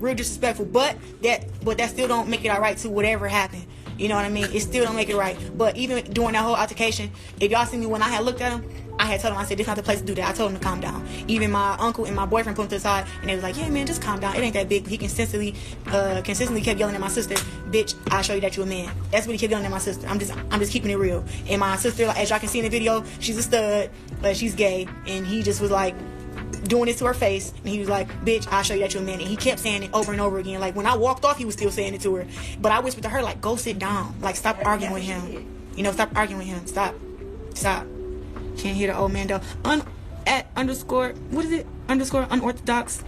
real disrespectful. But that still don't make it all right to whatever happened. You know what I mean? It still don't make it right. But even during that whole altercation, if y'all see me when I had looked at him, I had told him, I said, this not the place to do that. I told him to calm down. Even my uncle and my boyfriend put him to the side, and they was like, yeah, man, just calm down. It ain't that big. He consistently kept yelling at my sister, bitch, I'll show you that you a man. That's what he kept yelling at my sister. I'm just keeping it real. And my sister, like, as y'all can see in the video, she's a stud, but she's gay. And he just was like, doing this to her face, and he was like, bitch, I'll show you that you're a man. And he kept saying it over and over again. Like, when I walked off, he was still saying it to her. But I whispered to her, like, go sit down. Like, stop arguing with him. You know, stop arguing with him. Stop. Can't hear the old man though. Underscore unorthodox.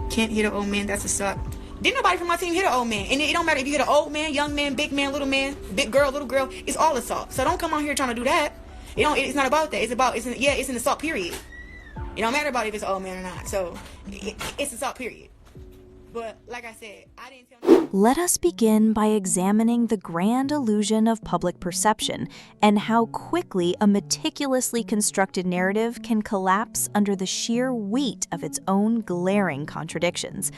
Can't hear the old man. That's a suck. Didn't nobody from my team hit an old man. And it don't matter if you hit an old man, young man, big man, big girl, little girl. It's all assault. So don't come on here trying to do that. It's not about that. It's an assault, period. It don't matter about if it's an old man or not. So it's assault, period. But like I said, I didn't tell. Let us begin by examining the grand illusion of public perception and how quickly a meticulously constructed narrative can collapse under the sheer weight of its own glaring contradictions.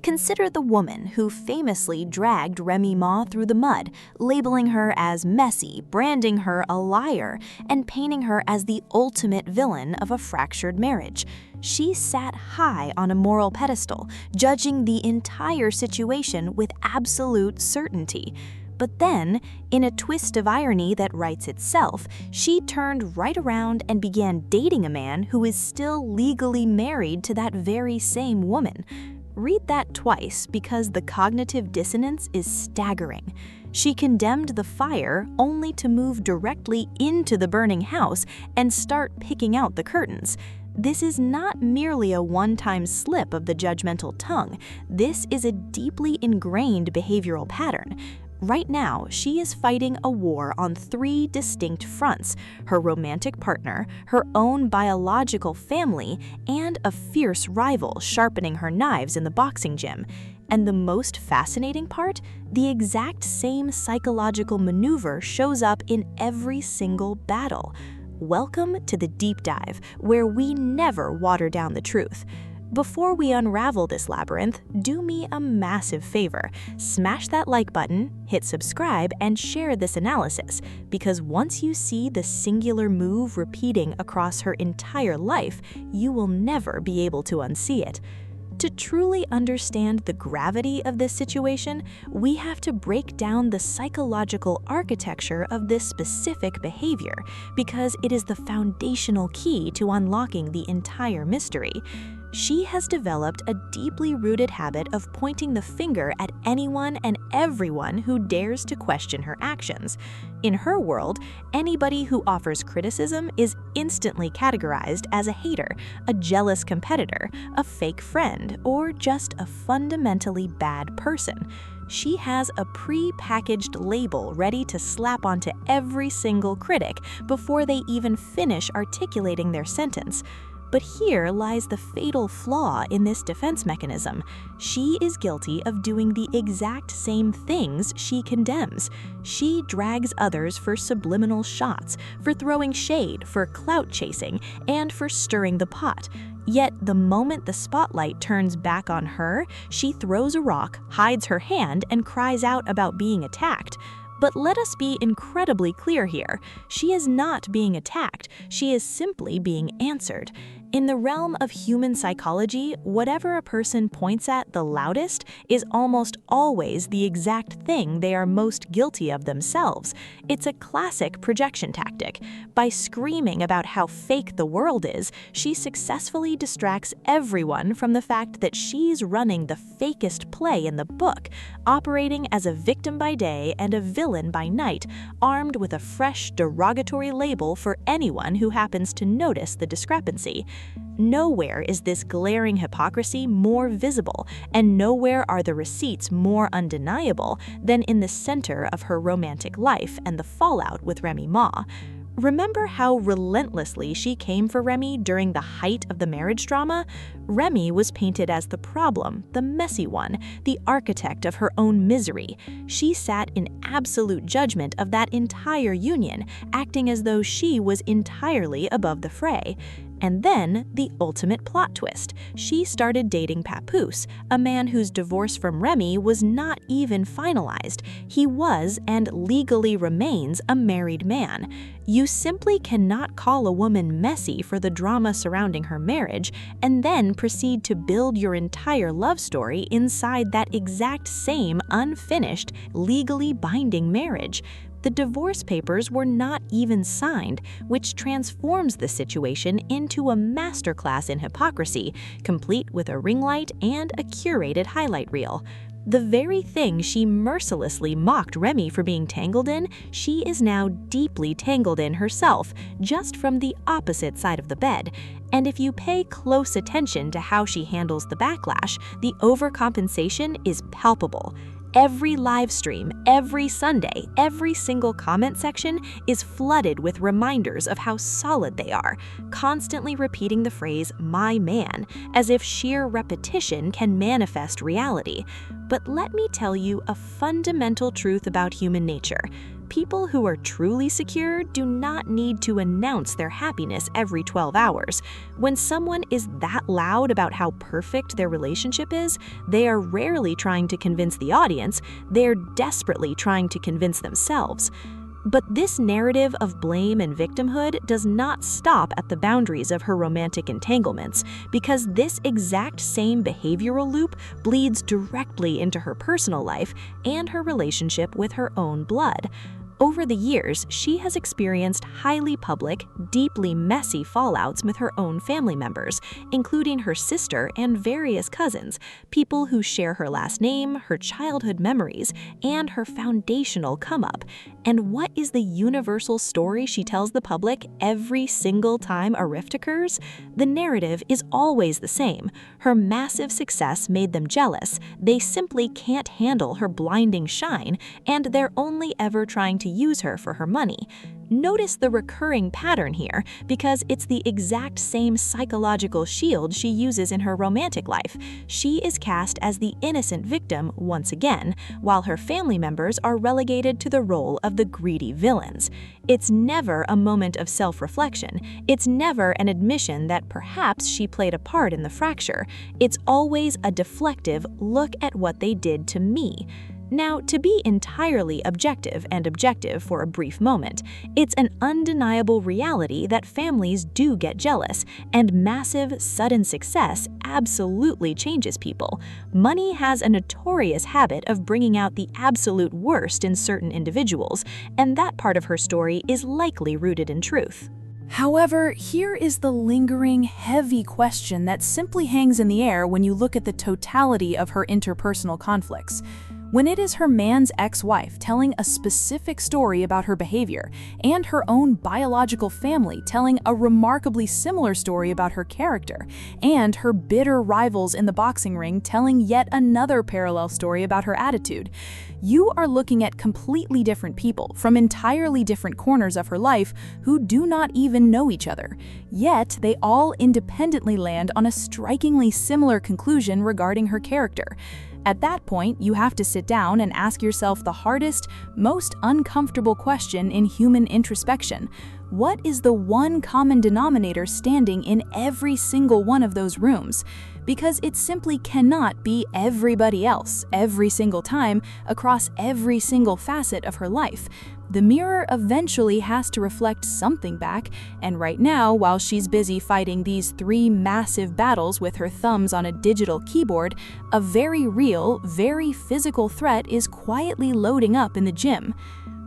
Consider the woman who famously dragged Remy Ma through the mud, labeling her as messy, branding her a liar, and painting her as the ultimate villain of a fractured marriage. She sat high on a moral pedestal, judging the entire situation with absolute certainty. But then, in a twist of irony that writes itself, she turned right around and began dating a man who is still legally married to that very same woman. Read that twice because the cognitive dissonance is staggering. She condemned the fire only to move directly into the burning house and start picking out the curtains. This is not merely a one-time slip of the judgmental tongue. This is a deeply ingrained behavioral pattern. Right now, she is fighting a war on 3 distinct fronts: her romantic partner, her own biological family, and a fierce rival sharpening her knives in the boxing gym. And the most fascinating part? The exact same psychological maneuver shows up in every single battle. Welcome to the deep dive, where we never water down the truth. Before we unravel this labyrinth, do me a massive favor. Smash that like button, hit subscribe, and share this analysis, because once you see the singular move repeating across her entire life, you will never be able to unsee it. To truly understand the gravity of this situation, we have to break down the psychological architecture of this specific behavior, because it is the foundational key to unlocking the entire mystery. She has developed a deeply rooted habit of pointing the finger at anyone and everyone who dares to question her actions. In her world, anybody who offers criticism is instantly categorized as a hater, a jealous competitor, a fake friend, or just a fundamentally bad person. She has a pre-packaged label ready to slap onto every single critic before they even finish articulating their sentence. But here lies the fatal flaw in this defense mechanism. She is guilty of doing the exact same things she condemns. She drags others for subliminal shots, for throwing shade, for clout chasing, and for stirring the pot. Yet the moment the spotlight turns back on her, she throws a rock, hides her hand, and cries out about being attacked. But let us be incredibly clear here. She is not being attacked. She is simply being answered. In the realm of human psychology, whatever a person points at the loudest is almost always the exact thing they are most guilty of themselves. It's a classic projection tactic. By screaming about how fake the world is, she successfully distracts everyone from the fact that she's running the fakest play in the book, operating as a victim by day and a villain by night, armed with a fresh derogatory label for anyone who happens to notice the discrepancy. Nowhere is this glaring hypocrisy more visible, and nowhere are the receipts more undeniable than in the center of her romantic life and the fallout with Remy Ma. Remember how relentlessly she came for Remy during the height of the marriage drama? Remy was painted as the problem, the messy one, the architect of her own misery. She sat in absolute judgment of that entire union, acting as though she was entirely above the fray. And then, the ultimate plot twist. She started dating Papoose, a man whose divorce from Remy was not even finalized. He was, and legally remains, a married man. You simply cannot call a woman messy for the drama surrounding her marriage and then proceed to build your entire love story inside that exact same unfinished, legally binding marriage. The divorce papers were not even signed, which transforms the situation into a masterclass in hypocrisy, complete with a ring light and a curated highlight reel. The very thing she mercilessly mocked Remy for being tangled in, she is now deeply tangled in herself, just from the opposite side of the bed. And if you pay close attention to how she handles the backlash, the overcompensation is palpable. Every live stream, every Sunday, every single comment section is flooded with reminders of how solid they are, constantly repeating the phrase, "my man," as if sheer repetition can manifest reality. But let me tell you a fundamental truth about human nature. People who are truly secure do not need to announce their happiness every 12 hours. When someone is that loud about how perfect their relationship is, they are rarely trying to convince the audience, they're desperately trying to convince themselves. But this narrative of blame and victimhood does not stop at the boundaries of her romantic entanglements, because this exact same behavioral loop bleeds directly into her personal life and her relationship with her own blood. Over the years, she has experienced highly public, deeply messy fallouts with her own family members, including her sister and various cousins, people who share her last name, her childhood memories, and her foundational come-up. And what is the universal story she tells the public every single time a rift occurs? The narrative is always the same. Her massive success made them jealous, they simply can't handle her blinding shine, and they're only ever trying to use her for her money. Notice the recurring pattern here, because it's the exact same psychological shield she uses in her romantic life. She is cast as the innocent victim once again, while her family members are relegated to the role of the greedy villains. It's never a moment of self-reflection. It's never an admission that perhaps she played a part in the fracture. It's always a deflective look at what they did to me. Now, to be entirely objective for a brief moment, it's an undeniable reality that families do get jealous, and massive, sudden success absolutely changes people. Money has a notorious habit of bringing out the absolute worst in certain individuals, and that part of her story is likely rooted in truth. However, here is the lingering, heavy question that simply hangs in the air when you look at the totality of her interpersonal conflicts. When it is her man's ex-wife telling a specific story about her behavior, and her own biological family telling a remarkably similar story about her character, and her bitter rivals in the boxing ring telling yet another parallel story about her attitude, you are looking at completely different people from entirely different corners of her life who do not even know each other. Yet, they all independently land on a strikingly similar conclusion regarding her character. At that point, you have to sit down and ask yourself the hardest, most uncomfortable question in human introspection. What is the one common denominator standing in every single one of those rooms? Because it simply cannot be everybody else, every single time, across every single facet of her life. The mirror eventually has to reflect something back, and right now, while she's busy fighting these 3 massive battles with her thumbs on a digital keyboard, a very real, very physical threat is quietly loading up in the gym.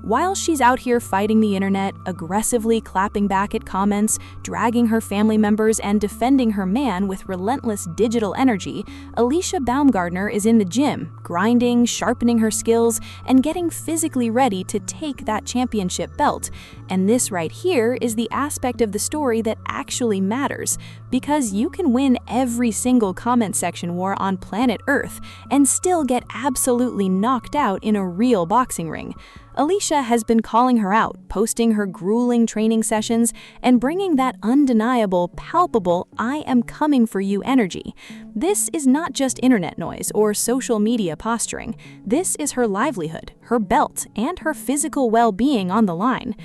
While she's out here fighting the internet, aggressively clapping back at comments, dragging her family members, and defending her man with relentless digital energy, Alycia Baumgartner is in the gym, grinding, sharpening her skills, and getting physically ready to take that championship belt. And this right here is the aspect of the story that actually matters, because you can win every single comment section war on planet Earth and still get absolutely knocked out in a real boxing ring. Alycia has been calling her out, posting her grueling training sessions, and bringing that undeniable, palpable, "I am coming for you" energy. This is not just internet noise or social media posturing. This is her livelihood, her belt, and her physical well-being on the line.